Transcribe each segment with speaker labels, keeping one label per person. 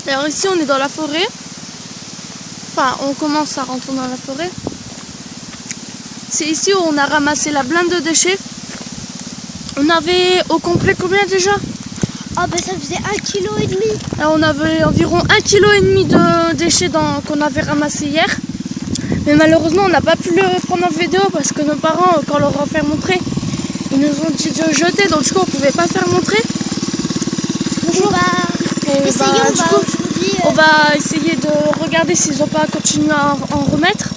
Speaker 1: Alors ici on est dans la forêt. Enfin, on commence à rentrer dans la forêt. C'est ici où on a ramassé la blinde de déchets. On avait au complet combien déjà?
Speaker 2: Ah ben ça faisait 1,5 kg.
Speaker 1: Alors on avait environ 1,5 kg de déchets qu'on avait ramassé hier. Mais malheureusement on n'a pas pu le prendre en vidéo parce que nos parents, quand on leur a fait montrer, ils nous ont dit de jeter, donc du coup on pouvait pas faire montrer. Bonjour. On va essayer de regarder s'ils n'ont pas continué à en remettre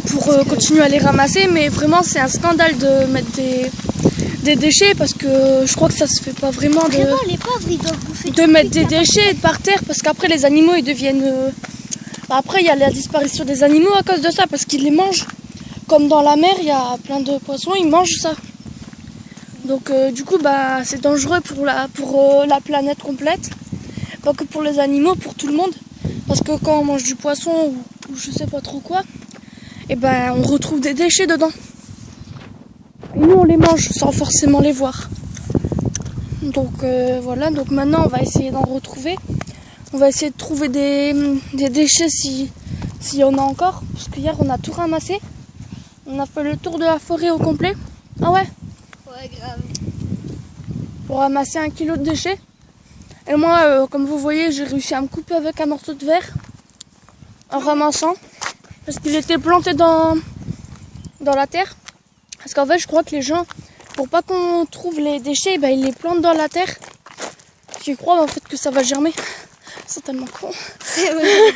Speaker 1: pour continuer à les ramasser, mais vraiment c'est un scandale de mettre des déchets parce que je crois que ça se fait pas vraiment
Speaker 2: les pauvres, ils doivent bouffer
Speaker 1: de mettre des déchets par terre parce qu'après les animaux ils deviennent après il y a la disparition des animaux à cause de ça parce qu'ils les mangent, comme dans la mer il y a plein de poissons, ils mangent ça, donc du coup bah c'est dangereux pour la planète complète, pas que pour les animaux, pour tout le monde, parce que quand on mange du poisson ou je sais pas trop quoi, et ben on retrouve des déchets dedans. Et nous on les mange sans forcément les voir. Donc voilà, donc maintenant on va essayer d'en retrouver. On va essayer de trouver des déchets s'il y en a encore. Parce qu'hier on a tout ramassé. On a fait le tour de la forêt au complet. Ah ouais?
Speaker 2: Ouais, grave.
Speaker 1: Pour ramasser 1 kg de déchets. Et moi, comme vous voyez, j'ai réussi à me couper avec un morceau de verre. En ramassant. Parce qu'il était planté dans la terre. Parce qu'en fait, je crois que les gens, pour pas qu'on trouve les déchets, ben, ils les plantent dans la terre. Ils croient en fait que ça va germer. C'est tellement con.
Speaker 2: C'est vrai.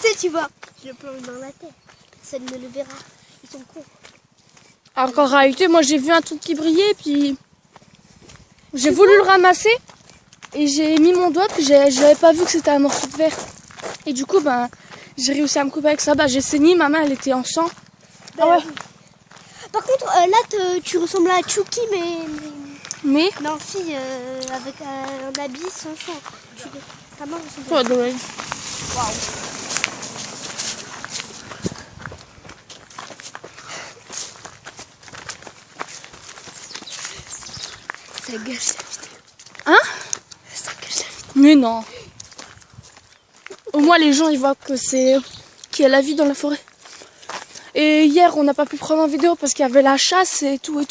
Speaker 2: Tu sais, tu vois, je le plante dans la terre. Personne ne le verra. Ils sont cons.
Speaker 1: Alors qu'en réalité, moi j'ai vu un truc qui brillait, puis j'ai voulu le ramasser. Et j'ai mis mon doigt, puis je n'avais pas vu que c'était un morceau de verre. Et du coup, ben, j'ai réussi à me couper avec ça. Ben, j'ai saigné, ma main elle était en sang. Ah ouais.
Speaker 2: Par contre, là, tu ressembles à Chucky,
Speaker 1: Mais
Speaker 2: non, si, avec un habit sans sang. Ta main ressemble à...
Speaker 1: ouais.
Speaker 2: Waouh. Ça gâche la vidéo.
Speaker 1: Hein?
Speaker 2: Ça gâche la vidéo.
Speaker 1: Mais non. Au moins les gens ils voient que c'est qu'il y a la vie dans la forêt. Et hier on n'a pas pu prendre en vidéo parce qu'il y avait la chasse et tout.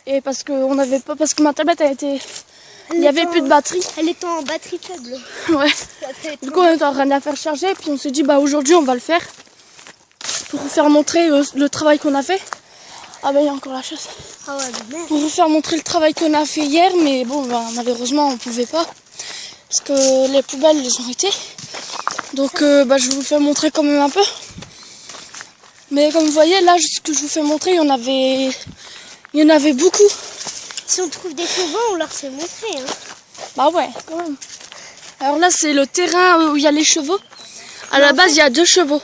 Speaker 1: Et parce que on avait pas, parce que ma tablette a été, il y avait plus de batterie.
Speaker 2: Elle est en batterie faible.
Speaker 1: Ouais. Du coup on était en train de la faire charger, puis on s'est dit bah aujourd'hui on va le faire pour vous faire montrer le travail qu'on a fait. Ah bah il y a encore la chasse.
Speaker 2: Ah ouais, merde.
Speaker 1: Pour vous faire montrer le travail qu'on a fait hier, mais bon bah, malheureusement on pouvait pas parce que les poubelles les ont été. Donc bah, je vous fais montrer quand même un peu. Mais comme vous voyez là, ce que je vous fais montrer, il y en avait beaucoup.
Speaker 2: Si on trouve des chevaux, on leur fait montrer. Hein.
Speaker 1: Bah ouais, quand même. Alors là, c'est le terrain où il y a les chevaux. À la base, il y a 2 chevaux.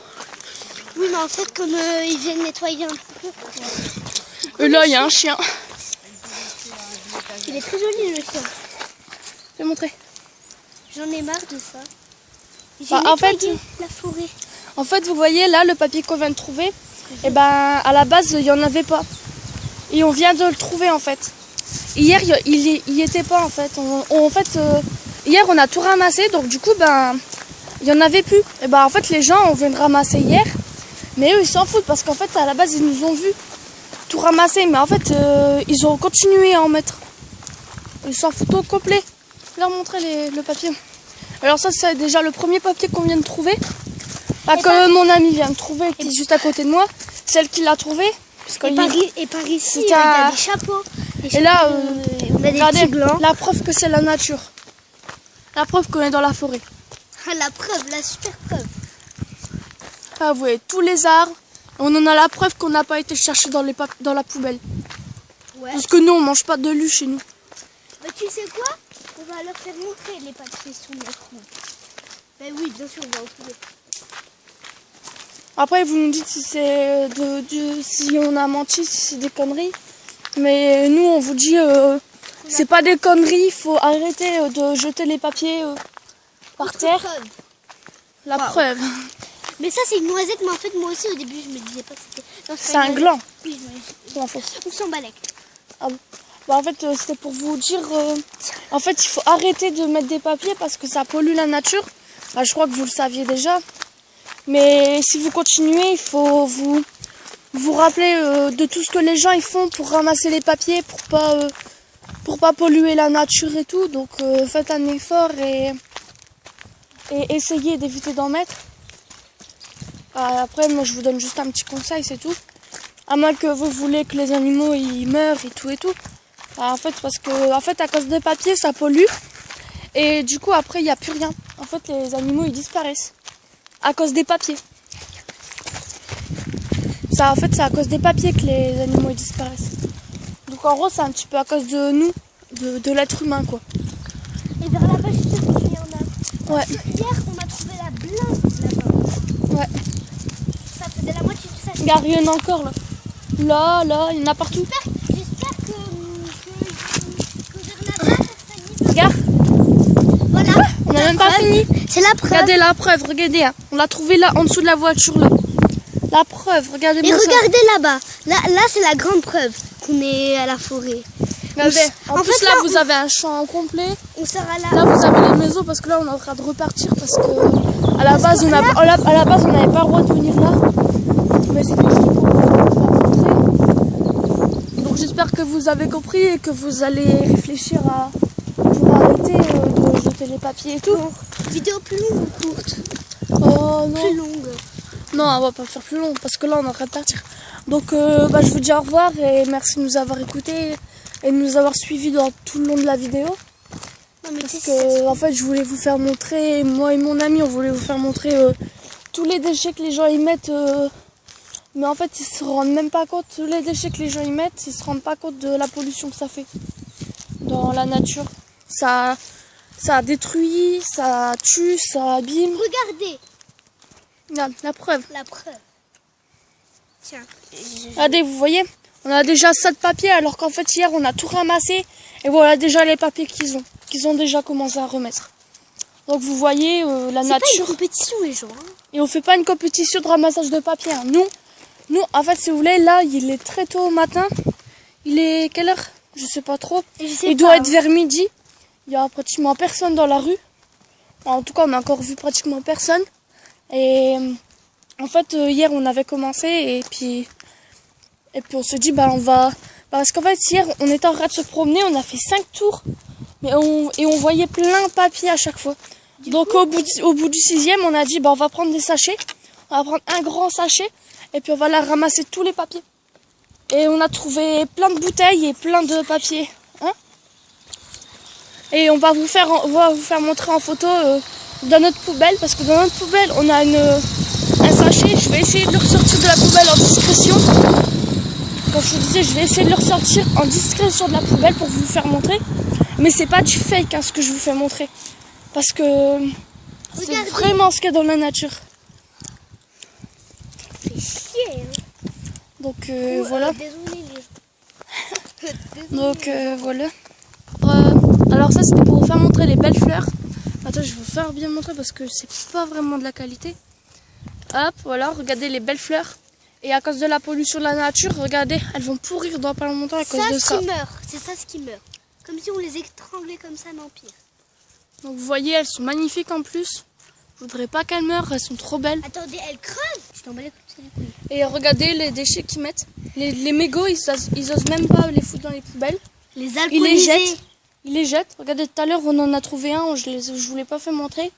Speaker 2: Oui, mais en fait, comme ils viennent nettoyer un petit peu.
Speaker 1: Et là, il y a un chien.
Speaker 2: Il est très joli, le chien.
Speaker 1: Je vais montrer.
Speaker 2: J'en ai marre de ça. J'ai
Speaker 1: Bah,
Speaker 2: nettoyé la forêt.
Speaker 1: En fait, vous voyez là, le papier qu'on vient de trouver, et ben à la base, il n'y en avait pas. Et on vient de le trouver en fait. Hier, il y était pas en fait. Hier, on a tout ramassé, donc du coup, ben, il y en avait plus. Et ben en fait, les gens, on vient de ramasser hier, mais eux, ils s'en foutent parce qu'en fait, à la base, ils nous ont vu tout ramasser, mais en fait, ils ont continué à en mettre. Ils s'en foutent au complet. Je vais leur montrer le papier. Alors ça, c'est déjà le premier papier qu'on vient de trouver. Là, que mon ami vient de trouver, qui est juste à côté de moi. Celle qui l'a trouvé.
Speaker 2: Et par ici, il y a des chapeaux.
Speaker 1: Et là,
Speaker 2: on a des
Speaker 1: regardez,
Speaker 2: petits blancs.
Speaker 1: la preuve que c'est la nature. La preuve qu'on est dans la forêt.
Speaker 2: La preuve, la super preuve.
Speaker 1: Ah, vous voyez, tous les arbres. On en a la preuve qu'on n'a pas été chercher dans la poubelle.
Speaker 2: Ouais.
Speaker 1: Parce que nous, on mange pas de lu chez nous.
Speaker 2: Bah, tu sais quoi? On va leur faire montrer les papiers sous notre roue. Ben oui, bien sûr, on va retrouver.
Speaker 1: Après, vous nous dites si c'est si on a menti, si c'est des conneries. Mais nous, on vous dit, c'est pas des conneries. Il faut arrêter de jeter les papiers par terre.
Speaker 2: Preuve.
Speaker 1: La preuve.
Speaker 2: Mais ça, c'est une noisette, mais en fait, moi aussi, au début, je me disais pas que c'était...
Speaker 1: C'est un gland.
Speaker 2: Oui,
Speaker 1: C'est la fausse.
Speaker 2: on s'en balèque.
Speaker 1: Ah bon. Bah, en fait, c'était pour vous dire... en fait, il faut arrêter de mettre des papiers parce que ça pollue la nature. Bah, je crois que vous le saviez déjà. Mais si vous continuez, il faut vous rappeler de tout ce que les gens ils font pour ramasser les papiers, pour pas polluer la nature et tout. Donc faites un effort et essayez d'éviter d'en mettre. Après, moi je vous donne juste un petit conseil, c'est tout. À moins que vous voulez que les animaux ils meurent et tout. En fait, parce que à cause des papiers ça pollue. Et du coup après il n'y a plus rien. En fait les animaux ils disparaissent. À cause des papiers. Ça, en fait, c'est à cause des papiers que les animaux ils disparaissent. Donc en gros, c'est un petit peu à cause de nous, de l'être humain, quoi.
Speaker 2: Et vers là-bas, je sais qu'il y en a.
Speaker 1: Ouais.
Speaker 2: Parce que hier, on a trouvé la blinde là-bas.
Speaker 1: Ouais.
Speaker 2: Ça faisait la moitié du sachet.
Speaker 1: Regarde, il y en a encore là. Là, il y en a partout.
Speaker 2: J'espère que Bernard, ça
Speaker 1: Regarde.
Speaker 2: Voilà.
Speaker 1: On n'a même pas fini.
Speaker 2: C'est la preuve.
Speaker 1: Regardez la preuve, regardez. Hein. On l'a trouvé là, en dessous de la voiture, là. La preuve, regardez-moi
Speaker 2: Et
Speaker 1: ça.
Speaker 2: regardez là-bas. Là c'est la grande preuve qu'on est à la forêt.
Speaker 1: Regardez. En plus,
Speaker 2: fait,
Speaker 1: là,
Speaker 2: là,
Speaker 1: vous avez un champ complet.
Speaker 2: On sera là.
Speaker 1: Là, vous avez les maisons parce que là, on est en train de repartir parce que à la base, on n'avait pas le droit de venir là. Mais c'était juste pour vous montrer. Donc, j'espère que vous avez compris et que vous allez réfléchir pour arrêter de jeter les papiers et tout.
Speaker 2: Vidéo plus longue ou courte?
Speaker 1: Oh non.
Speaker 2: Plus longue.
Speaker 1: Non, on va pas faire plus long parce que là, on est en train de partir. Donc, je vous dis au revoir et merci de nous avoir écoutés et de nous avoir suivis dans tout le long de la vidéo.
Speaker 2: Non, mais
Speaker 1: Parce que, en fait, je voulais vous faire montrer, moi et mon ami, on voulait vous faire montrer tous les déchets que les gens y mettent. Mais en fait, ils se rendent même pas compte, tous les déchets que les gens y mettent, ils se rendent pas compte de la pollution que ça fait dans la nature. Ça détruit, ça tue, ça abîme.
Speaker 2: regardez
Speaker 1: Regarde, la preuve.
Speaker 2: la preuve. Tiens.
Speaker 1: Regardez, vous voyez, on a déjà ça de papier alors qu'en fait, hier, on a tout ramassé. Et voilà déjà les papiers qu'ils ont déjà commencé à remettre. Donc vous voyez la
Speaker 2: C'est pas une
Speaker 1: nature.
Speaker 2: compétition les gens. Hein.
Speaker 1: Et on fait pas une compétition de ramassage de papier. Hein. Nous, en fait, si vous voulez, là, il est très tôt au matin. Il est quelle heure? Je sais pas trop. Il doit être vers midi. Il y a pratiquement personne dans la rue. En tout cas, on a encore vu pratiquement personne. Et en fait, hier, on avait commencé et puis on se dit, on va... Parce qu'en fait, hier, on était en train de se promener, on a fait 5 tours. Et on voyait plein de papiers à chaque fois. Donc au bout du 6e, on a dit, on va prendre des sachets. On va prendre un grand sachet et puis on va la ramasser tous les papiers. Et on a trouvé plein de bouteilles et plein de papiers. Hein, et on va vous faire montrer en photo dans notre poubelle. Parce que dans notre poubelle, on a un sachet. Je vais essayer de le ressortir de la poubelle en discrétion. Comme je vous disais, je vais essayer de le ressortir en discrétion de la poubelle pour vous faire montrer. Mais c'est pas du fake ce que je vous fais montrer. Parce que c'est vraiment ce qu'il y a dans la nature.
Speaker 2: Ça fait chier. Hein.
Speaker 1: Donc voilà.
Speaker 2: Désolé les gens.
Speaker 1: Donc voilà. Alors ça c'était pour vous faire montrer les belles fleurs. Attends, je vais vous faire bien montrer parce que c'est pas vraiment de la qualité. Hop, voilà, regardez les belles fleurs. Et à cause de la pollution de la nature, regardez, elles vont pourrir dans pas longtemps à cause de ça.
Speaker 2: C'est ça ce qui meurt. Comme si on les étranglait comme ça, l'Empire.
Speaker 1: Donc vous voyez, elles sont magnifiques en plus. Je voudrais pas qu'elles meurent, elles sont trop belles.
Speaker 2: Attendez, elles crevent. Je t'en bats les couilles.
Speaker 1: Et regardez les déchets qu'ils mettent. Les mégots, ils osent même pas les foutre dans les poubelles.
Speaker 2: Les alcoolisés.
Speaker 1: Ils les jettent. Regardez, tout à l'heure, on en a trouvé un, je vous l'ai pas fait montrer.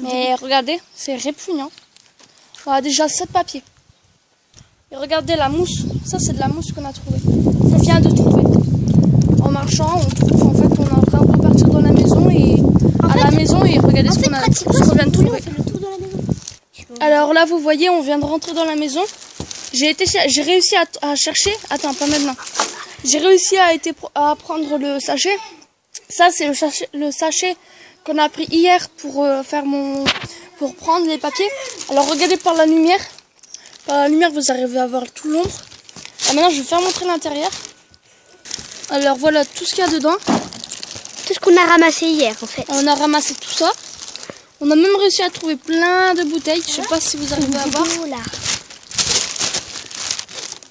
Speaker 1: Mais regardez, c'est répugnant. Voilà, déjà 7 papiers. Et regardez la mousse. Ça, c'est de la mousse qu'on a trouvée. On vient de trouver. En marchant, on trouve, en fait, on est en train de repartir dans la maison et la maison et regardez ce qu'on vient de trouver. Alors là, vous voyez, on vient de rentrer dans la maison. J'ai réussi à chercher. Attends, pas maintenant. J'ai réussi à prendre le sachet. Ça, c'est le sachet qu'on a pris hier pour prendre les papiers. Alors regardez par la lumière. Par la lumière, vous arrivez à voir tout l'ombre. Maintenant, je vais faire montrer l'intérieur. Alors voilà tout ce qu'il y a dedans.
Speaker 2: Tout ce qu'on a ramassé hier, en fait.
Speaker 1: On a ramassé tout ça. On a même réussi à trouver plein de bouteilles. Je sais pas si vous arrivez à voir.
Speaker 2: Là.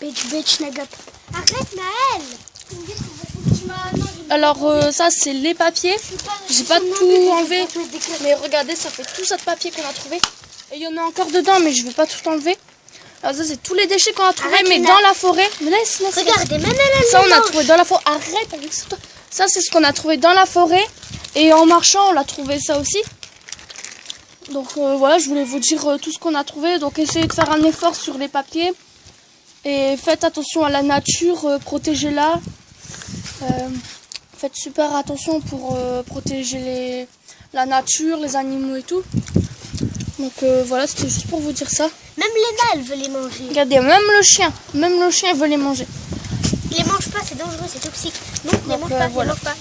Speaker 2: Bitch, nugget. Arrête, Naël.
Speaker 1: Alors ça c'est les papiers. J'ai pas tout enlevé. Mais regardez, ça fait tout ça de papier qu'on a trouvé. Et il y en a encore dedans, mais je vais pas tout enlever. Alors ça c'est tous les déchets qu'on a trouvé, mais dans la forêt. Mais laisse.
Speaker 2: Regardez, même elle
Speaker 1: ça on a trouvé dans la forêt. Arrête avec ça. Ça c'est ce qu'on a trouvé dans la forêt. Et en marchant, on a trouvé ça aussi. Donc voilà, je voulais vous dire tout ce qu'on a trouvé. Donc essayez de faire un effort sur les papiers. Et faites attention à la nature, protégez-la. Faites super attention pour protéger la nature, les animaux et tout. Donc voilà, c'était juste pour vous dire ça.
Speaker 2: Même Léna, elle veut les manger.
Speaker 1: Regardez, même le chien veut les manger.
Speaker 2: Les mange pas, c'est dangereux, c'est toxique. Non, les mange pas,
Speaker 1: voilà.
Speaker 2: les mange pas.